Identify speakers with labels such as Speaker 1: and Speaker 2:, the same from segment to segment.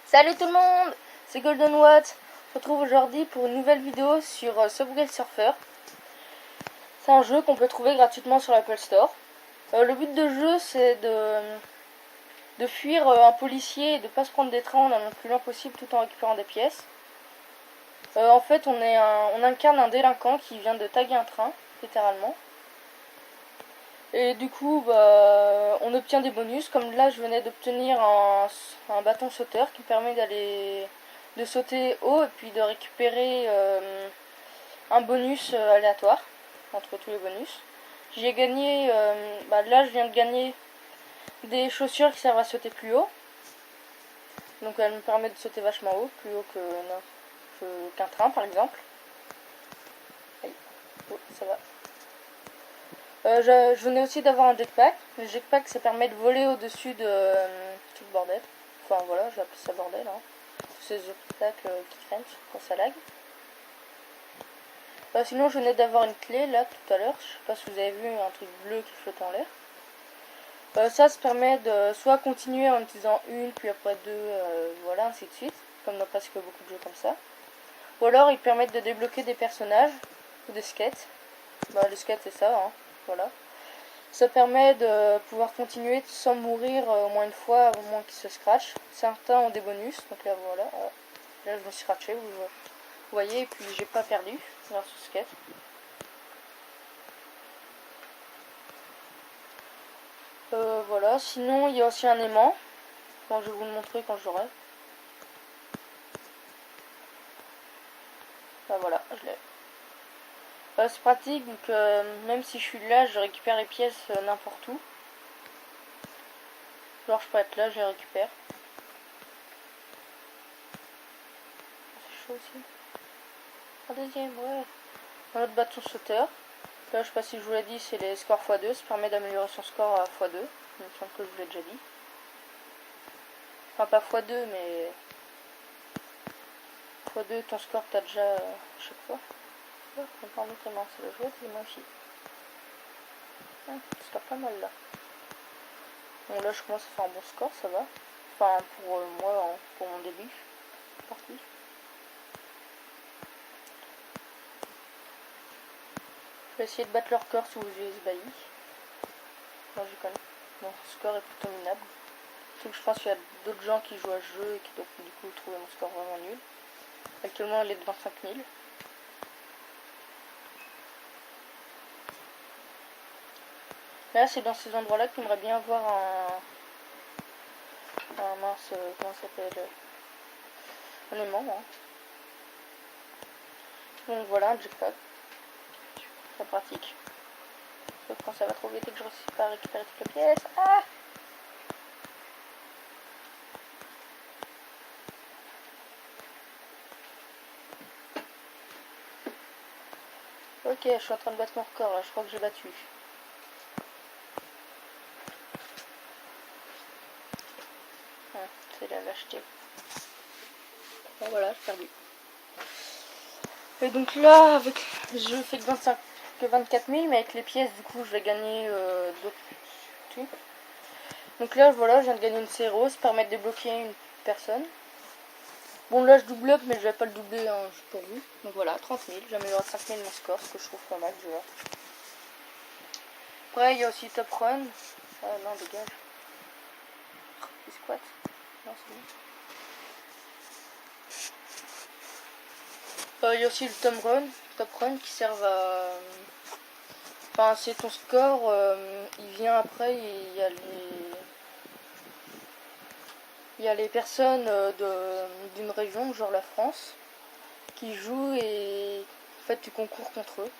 Speaker 1: Salut tout le monde, c'est Golden Watt. On se retrouve aujourd'hui pour une nouvelle vidéo sur Subway Surfer. C'est un jeu qu'on peut trouver gratuitement sur l'Apple Store. Le but de jeu, c'est de fuir un policier et de ne pas se prendre des trains en allant le plus loin possible tout en récupérant des pièces. En fait, on incarne un délinquant qui vient de taguer un train, littéralement. Et du coup, on obtient des bonus. Comme là, je venais d'obtenir un bâton sauteur qui permet de sauter haut et puis de récupérer un bonus aléatoire entre tous les bonus. J'ai gagné, là je viens de gagner des chaussures qui servent à sauter plus haut. Donc elles me permettent de sauter vachement haut, plus haut qu'un train par exemple. Aïe. Oh, ça va. Je venais aussi d'avoir un jetpack. Le jetpack, ça permet de voler au-dessus de tout le bordel. Enfin voilà, j'ai appelé ça bordel. Hein. Tous ces obstacles qui craignent quand ça lag. Sinon, je venais d'avoir une clé là tout à l'heure. Je sais pas si vous avez vu un truc bleu qui flotte en l'air. Ça permet de soit continuer en utilisant une, puis après deux, voilà, ainsi de suite. Comme dans presque beaucoup de jeux comme ça. Ou alors, ils permettent de débloquer des personnages ou des skates. Les skates, c'est ça, hein. Voilà. Ça permet de pouvoir continuer sans mourir au moins une fois, au moins qu'ils se scratchent. Certains ont des bonus, donc là voilà. Là je me suis scratché, vous voyez, et puis j'ai pas perdu grâce au skate. Voilà, sinon il y a aussi un aimant. Bon, je vais vous le montrer quand j'aurai. Voilà, je l'ai. C'est pratique, donc même si je suis là, je récupère les pièces n'importe où. Alors je peux être là, je les récupère. C'est chaud aussi. Un deuxième, ouais. Un autre bâton sauteur. Là, je sais pas si je vous l'ai dit, c'est les scores x2. Ça permet d'améliorer son score à x2. Il me semble que je vous l'ai déjà dit. Enfin, pas x2, mais x2, ton score, t'as déjà à chaque fois. Oh, on peut en mettre les mains, c'est le jouet, c'est moi aussi. Ça score pas mal là. Bon, là, je commence à faire un bon score, ça va. Enfin, pour moi, pour mon début. C'est parti. Je vais essayer de battre leur corps sous vos yeux ébahis. Non, je connais. Mon score est plutôt minable. Surtout que je pense qu'il y a d'autres gens qui jouent à ce jeu et qui donc du coup trouver mon score vraiment nul. Actuellement, il est de 25 000. Là, c'est dans ces endroits-là qu'il aimerait bien avoir un mince, comment ça s'appelle, un aimant. Hein. Donc voilà, un jetpack. Très pratique. Sauf quand ça va trop vite et que je ne réussis pas à récupérer toutes les pièces. Ah! Ok, je suis en train de battre mon record là, je crois que j'ai battu. C'est la lâcheté. Bon voilà, j'ai perdu. Et donc là, je fais que 24 000, mais avec les pièces, du coup, je vais gagner d'autres trucs. Donc là, voilà, je viens de gagner une CRO, ça permet de débloquer une personne. Bon, là, je double up, mais je vais pas le doubler, hein, juste pour vous. Donc voilà, 30 000, j'améliore à 5 000 mon score, ce que je trouve pas mal, déjà. Après, il y a aussi Top Run. Ah non, dégage. Il squat. Non, c'est bon. Il y a aussi le Top Run qui servent à... Enfin, c'est ton score, il vient après, il y a les personnes d'une région, genre la France, qui jouent et en fait tu concours contre eux.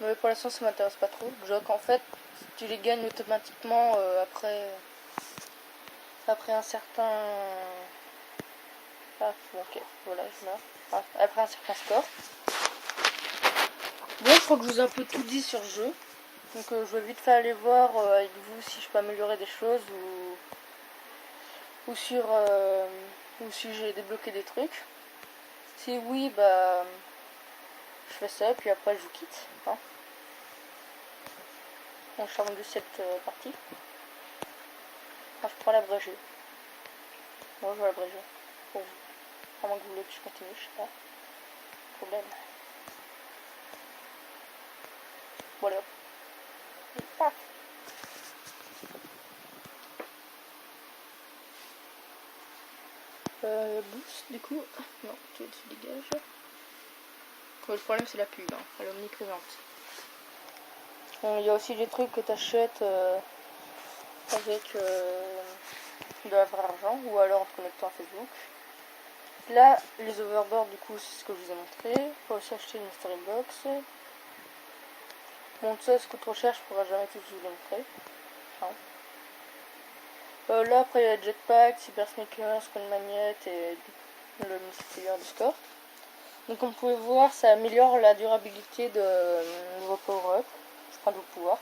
Speaker 1: Mais pour l'instant ça m'intéresse pas trop. Donc en fait tu les gagnes automatiquement après un certain... Ah bon, ok, voilà, je meurs. Après un certain score. Bon, je crois que je vous ai un peu tout dit sur le jeu. Donc je vais vite fait aller voir avec vous si je peux améliorer des choses ou si j'ai débloqué des trucs. Si oui, je fais ça, puis après je vous quitte. Hein. On charme de cette partie. Enfin, je prends l'abrégé. Moi, je vais l'abrégé. Pour vous. À moins que vous voulez que je continue, je sais pas. Problème. Voilà. Et paf. Boost, du coup. Non, tu dégages. Le problème, c'est la pub. Hein. Elle est omniprésente. Il y a aussi des trucs que tu achètes avec de la vraie argent ou alors en te connectant à Facebook. Là, les overboards, du coup, c'est ce que je vous ai montré. Il faut aussi acheter une mystery box. Bon, ça coûte trop cher, je pourrais jamais tout vous les montrer. Hein. Là, après, il y a Jetpack, Cyber Sneaker, Screen Magnet et le multiplayer du store. Donc, comme vous pouvez voir, ça améliore la durabilité de vos power-up. Enfin, de vos pouvoirs.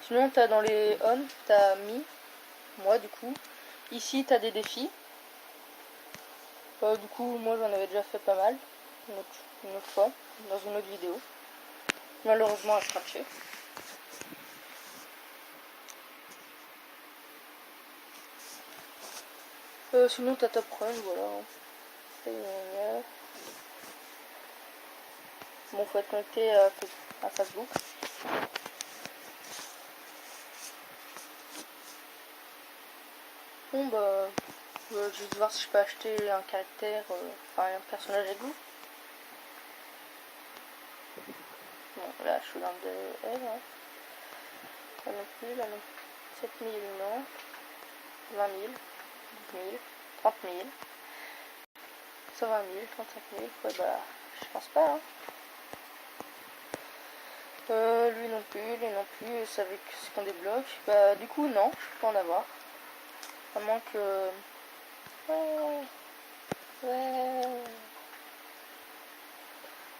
Speaker 1: Sinon, t'as dans les on, t'as mis, moi du coup. Ici, t'as des défis. Du coup, moi j'en avais déjà fait pas mal. Une autre fois, dans une autre vidéo. Malheureusement, à scratcher. Sinon, t'as Top Run, voilà. Bon, faut être connecté à Facebook. Bon, bah, je vais juste voir si je peux acheter un caractère, enfin un personnage avec vous. Bon, là, je suis dans le L. Hein. Là non plus, là non. 7000, non. 20 000, 10 000, 30 000, 120 000, 35 000. Ouais, bah, je pense pas. Hein. Lui non plus, c'est avec ce qu'on débloque. Bah, du coup, non, je peux pas en avoir. À moins que. Ouais.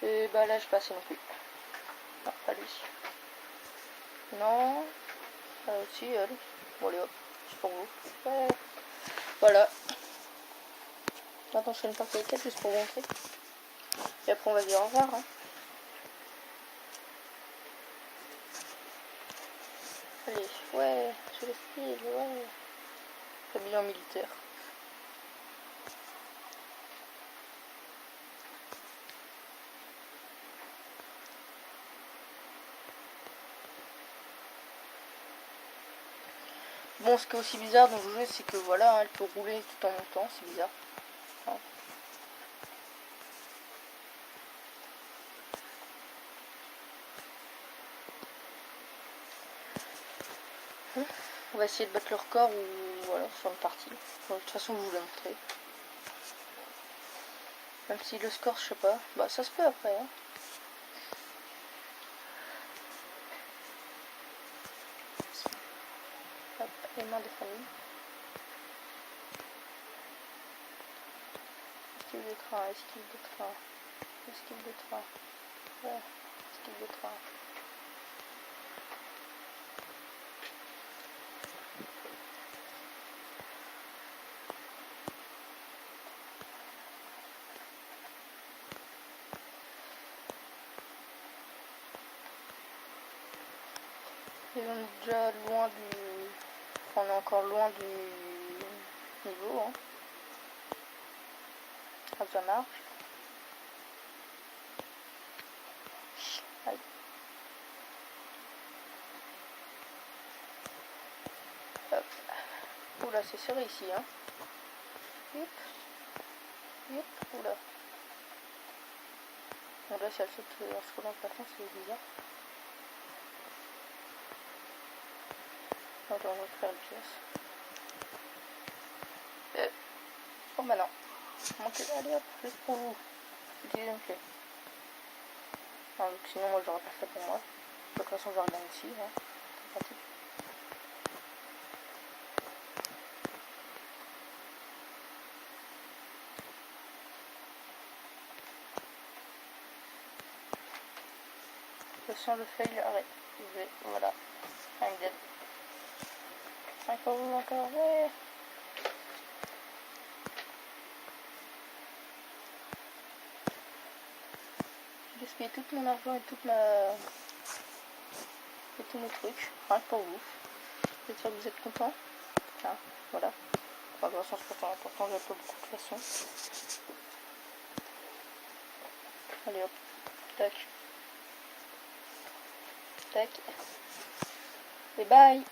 Speaker 1: Et bah là, je passe non plus. Non, pas lui. Non. Si, elle. Bon, allez hop, c'est pour vous. Ouais. Voilà. Maintenant, je fais une partie de 4 juste pour vous montrer. Et après, on va dire au revoir. Hein. Allez, ouais, je le style, ouais. Habillé en militaire. Bon, ce qui est aussi bizarre dans le jeu, c'est que voilà, elle peut rouler tout en montant, c'est bizarre. Hein. On va essayer de battre le record ou voilà, sur une partie. Bon, de toute façon, je vous l'ai montré. Même si le score, je sais pas, bah ça se peut après. Hein. Hop, les mains de famille. Esquive de train, esquive de train, esquive de train. Ouais, esquive de train. Et on est déjà loin du... Enfin, on est encore loin du niveau. Hein. Ah, ça marche. Aïe. Hop. Oula, c'est serré ici. Hein. Hop. Hop. Oula. Bon, là, si elle saute en se collant le plafond, c'est bizarre. Donc, on va faire une pièce. Oh, bah non. Allez hop, juste pour vous. Utilisez une clé. Non, donc, sinon, moi, j'aurais pas fait pour moi. De toute façon, je regarde ici. Hein. C'est pratique. Je sens le fail, arrête. Voilà. I'm dead. Encore vous, encore, ouais. J'ai gaspillé tout mon argent et tous mes trucs. Rien que pour vous. J'espère que vous êtes contents. Ah, voilà. Enfin, de toute façon, c'est pas important, j'ai pas beaucoup de toute façon. Allez hop. Tac. Tac. Et bye.